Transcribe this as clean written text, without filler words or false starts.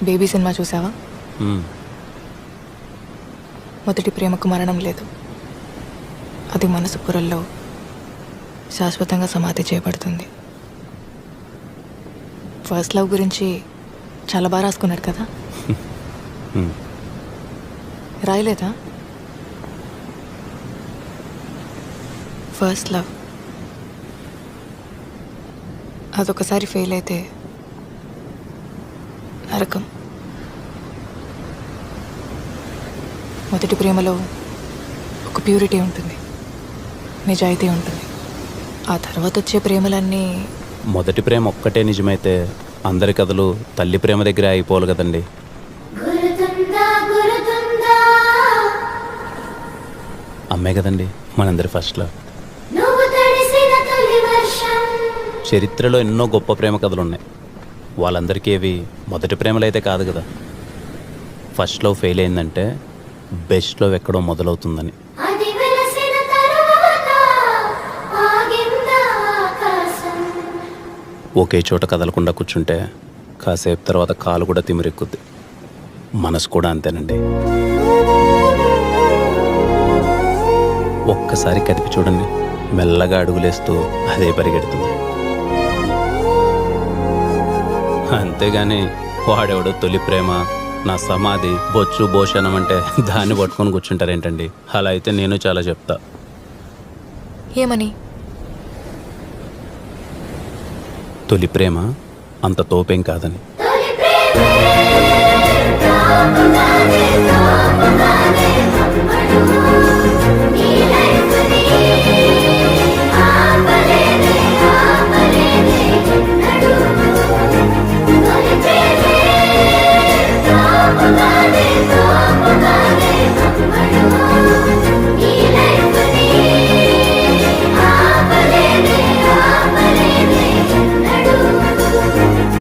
Baby cinema చూసావా? మ్మ్. మొదటి ప్రేమకు మరణం లేదు, అది మనసు పొరల్లో శాశ్వతంగా సమాధి చేయబడుతుంది. ఫస్ట్ లవ్ గురించి చాలా బాగా రాసుకున్నాడు కదా. మ్మ్. రాయలేదా? ఫస్ట్ లవ్ అదొకసారి ఫెయిల్ అయితే నరకం. మొదటి ప్రేమలో ఒక ప్యూరిటీ ఉంటుంది, నిజాయితీ ఉంటుంది. ఆ తర్వాత వచ్చే ప్రేమలన్నీ మొదటి ప్రేమ ఒక్కటే నిజమైతే అందరి కథలు తల్లి ప్రేమ దగ్గరే అయిపోవాలి కదండి. అమ్మే కదండి మనందరి ఫస్ట్ లవ్. చరిత్రలో ఎన్నో గొప్ప ప్రేమ కథలు ఉన్నాయి, వాళ్ళందరికీ అవి మొదటి ప్రేమలు అయితే కాదు కదా. ఫస్ట్ లవ్ ఫెయిల్ అయిందంటే బెస్ట్ లవ్ ఎక్కడో మొదలవుతుందని. ఒకే చోట కదలకుండా కూర్చుంటే కాసేపు తర్వాత కాలు కూడా తిమిరెక్కుద్ది, మనసు కూడా అంతేనండి. ఒక్కసారి కదిపి చూడండి, మెల్లగా అడుగులేస్తూ అదే పరిగెడుతుంది. అంతేగాని వాడెవడో తొలి ప్రేమ, నా సమాధి, బొచ్చు భోషణం అంటే దాన్ని పట్టుకొని కూర్చుంటారేంటండి? అలా అయితే నేను చాలా చెప్తా. ఏమని? తొలి ప్రేమ అంత తోపేం కాదని.